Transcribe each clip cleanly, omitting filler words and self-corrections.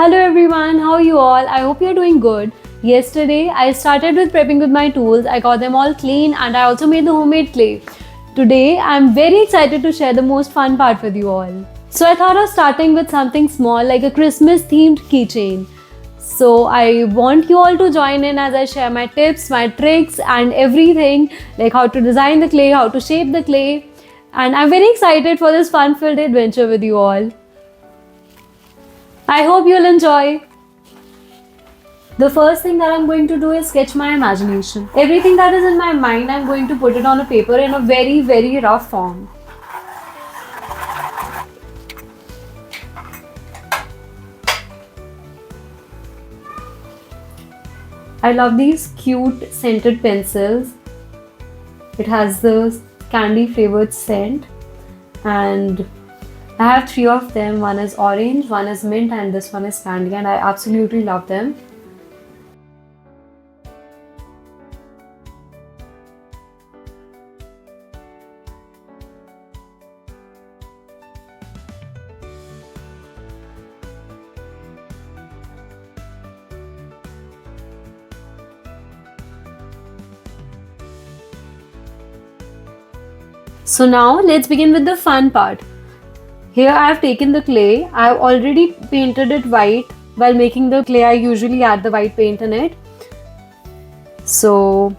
Hello everyone, how are you all? I hope you're doing good. Yesterday, I started with prepping with my tools. I got them all clean and I also made the homemade clay. Today, I'm very excited to share the most fun part with you all. So I thought of starting with something small like a Christmas themed keychain. So I want you all to join in as I share my tips, my tricks and everything, like how to design the clay, how to shape the clay. And I'm very excited for this fun-filled adventure with you all. I hope you'll enjoy. The first thing that I'm going to do is sketch my imagination. Everything that is in my mind, I'm going to put it on a paper in a very rough form. I love these cute scented pencils. It has the candy flavored scent and I have 3 of them. One is orange, one is mint and this one is candy and I absolutely love them. So now let's begin with the fun part. Here I have taken the clay. I have already painted it white. While making the clay, I usually add the white paint in it. So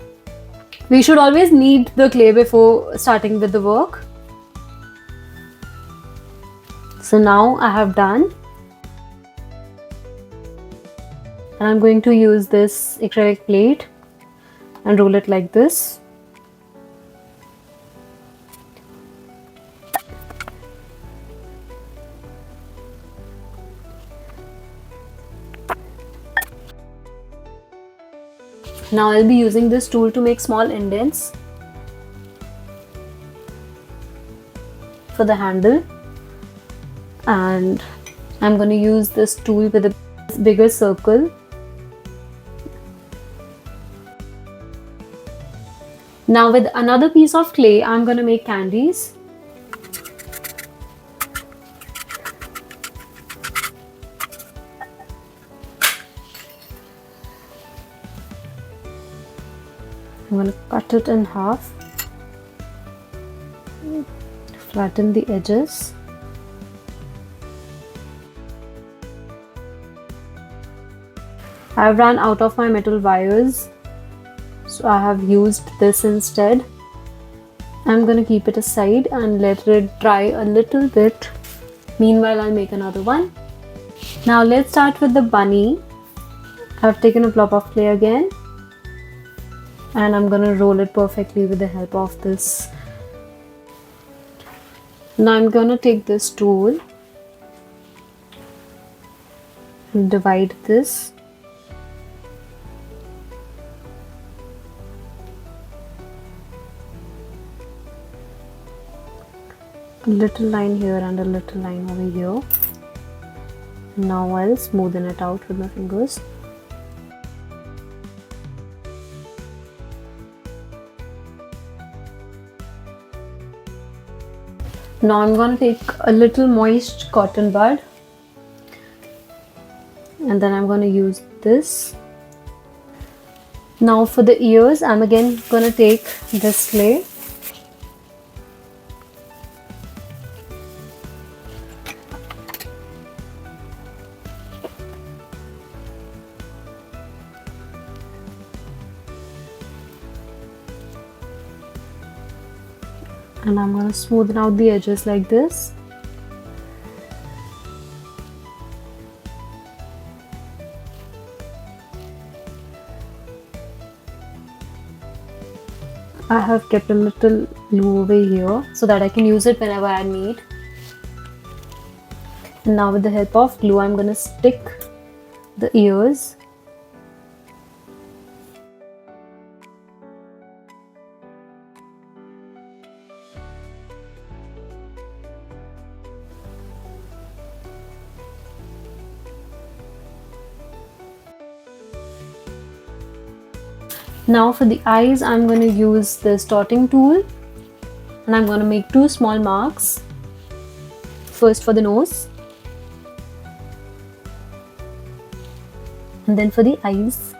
we should always knead the clay before starting with the work. So now I have done. And I'm going to use this acrylic plate and roll it like this. Now I'll be using this tool to make small indents for the handle and I'm going to use this tool with a bigger circle. Now with another piece of clay, I'm going to make candies. I'm going to cut it in half, flatten the edges. I've run out of my metal wires, so I have used this instead. I'm going to keep it aside and let it dry a little bit. Meanwhile, I'll make another one. Now let's start with the bunny. I've taken a blob of clay again. And I'm gonna roll it perfectly with the help of this. Now I'm gonna take this tool and divide this. A little line here and a little line over here. Now I'll smoothen it out with my fingers. Now I'm going to take a little moist cotton bud and then I'm going to use this. Now for the ears, I'm again going to take this clay. And I'm going to smoothen out the edges like this. I have kept a little glue over here so that I can use it whenever I need. And now with the help of glue, I'm going to stick the ears. Now for the eyes, I'm going to use this dotting tool and I'm going to make 2 small marks. First for the nose And then for the eyes,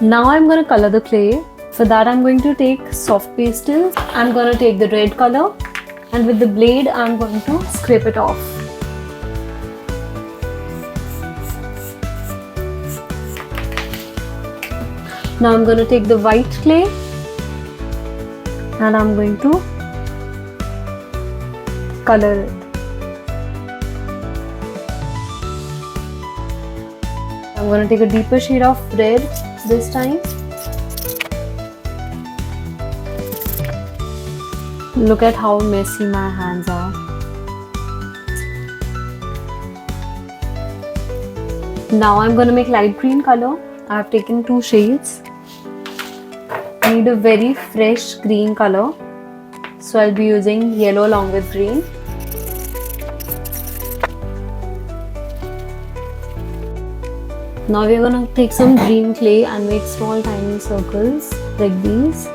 now I'm going to color the clay. For that I'm going to take soft pastels. I'm going to take the red color, and with the blade I'm going to scrape it off. Now I'm going to take the white clay and I'm going to color it. I'm going to take a deeper shade of red this time. Look at how messy my hands are. Now I'm going to make light green color. I have taken 2 shades. I need a very fresh green color, so I'll be using yellow along with green. Now we're gonna take some green clay and make small tiny circles like these.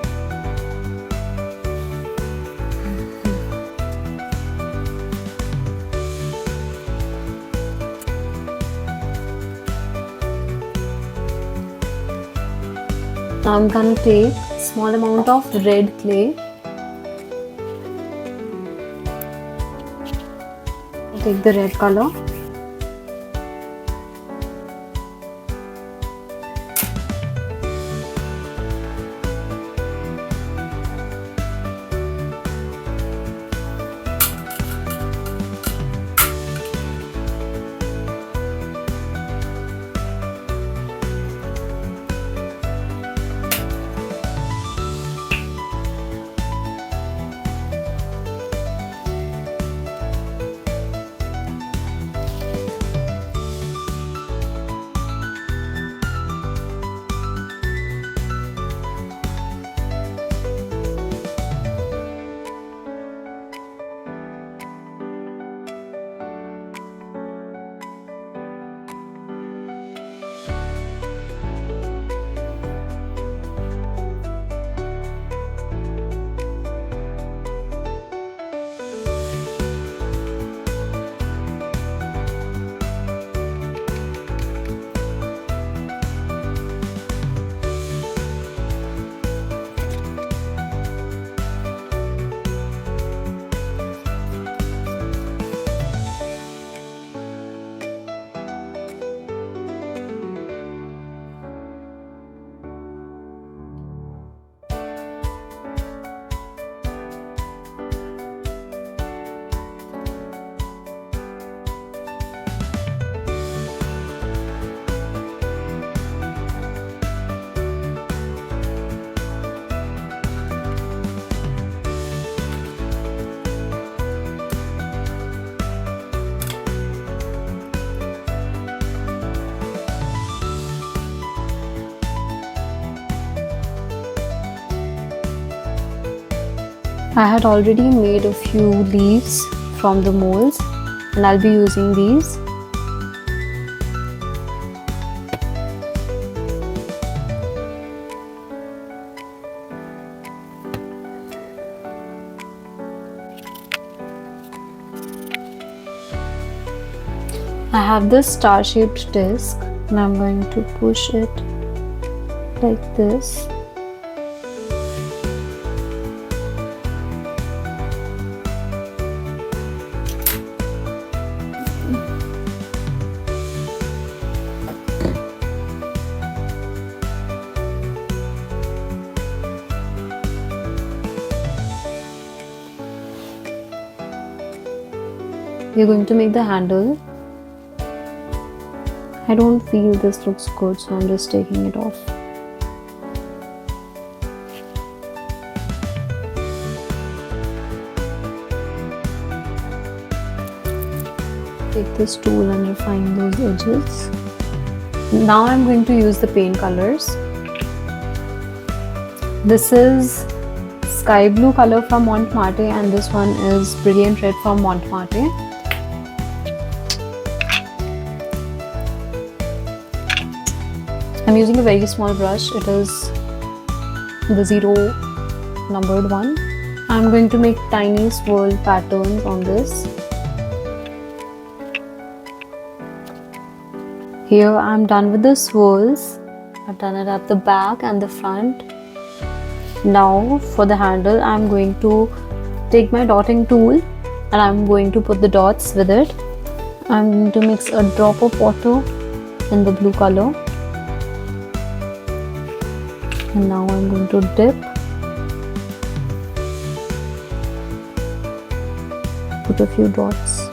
Now I'm gonna take a small amount of red clay. Take the red color. I had already made a few leaves from the molds and I'll be using these. I have this star-shaped disc and I'm going to push it like this. We're going to make the handle. I don't feel this looks good, so I'm just taking it off. Take this tool and refine those edges. Now I'm going to use the paint colors. This is sky blue color from Montmartre and this one is brilliant red from Montmartre. I'm using a very small brush. It is the 0 numbered one. I'm going to make tiny swirl patterns on this. Here I'm done with the swirls. I've done it at the back and the front. Now for the handle, I'm going to take my dotting tool and I'm going to put the dots with it. I'm going to mix a drop of water in the blue color. And now I'm going to dip. Put a few dots.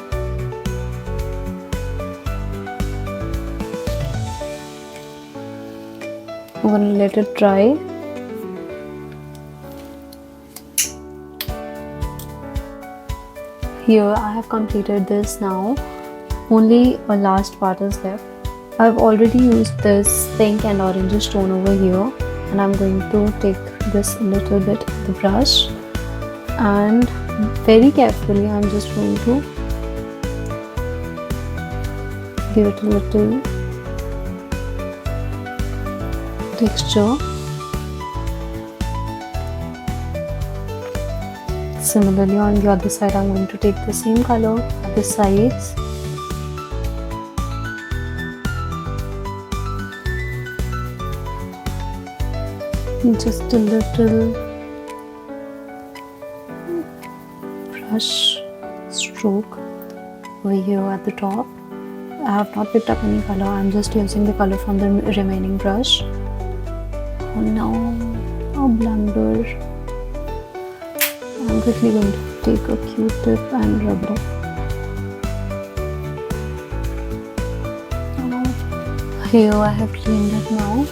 I'm going to let it dry. Here I have completed this now. Only a last part is left. I've already used this pink and orange stone over here, and I'm going to take this a little bit with the brush and very carefully I'm just going to give it a little texture. Similarly on the other side, I'm going to take the same color at the sides. Just a little brush stroke over here at the top. I have not picked up any color, I'm just using the color from the remaining brush. Oh no, a blunder. I'm quickly going to take a Q-tip and rub it off. Here I have cleaned it now.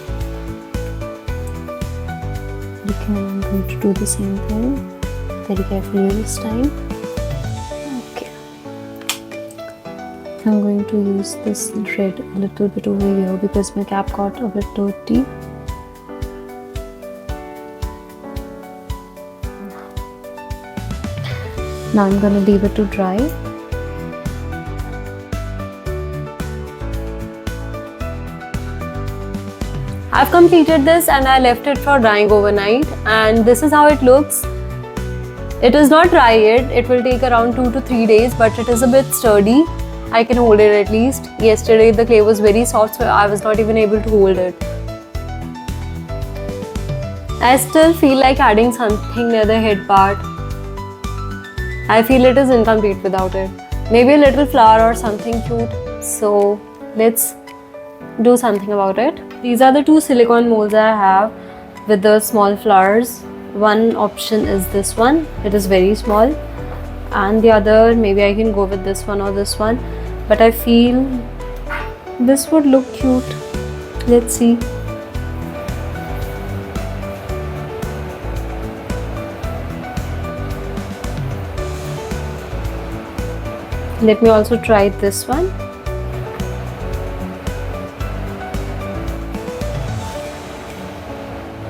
I'm going to do the same thing very carefully this time. Okay. I'm going to use this red a little bit over here because my cap got a bit dirty. Now I'm going to leave it to dry. I've completed this and I left it for drying overnight, and this is how it looks. It is not dry yet. It will take around 2 to 3 days, but it is a bit sturdy. I can hold it at least. Yesterday the clay was very soft, so I was not even able to hold it. I still feel like adding something near the head part. I feel it is incomplete without it. Maybe a little flower or something cute. So let's do something about it. These are the two silicone molds I have with the small flowers. One option is this one. It is very small. And the other, maybe I can go with this one or this one. But I feel this would look cute. Let's see. Let me also try this one.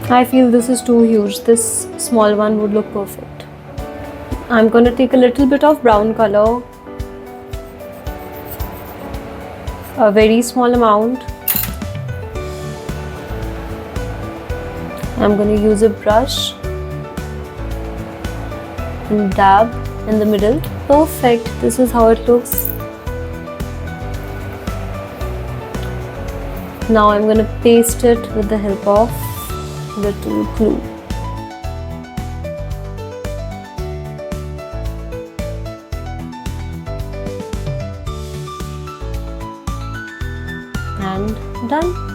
I feel this is too huge. This small one would look perfect. I'm going to take a little bit of brown color, a very small amount. I'm going to use a brush and dab in the middle. Perfect. This is how it looks. Now I'm going to paste it with the help of little glue. And done.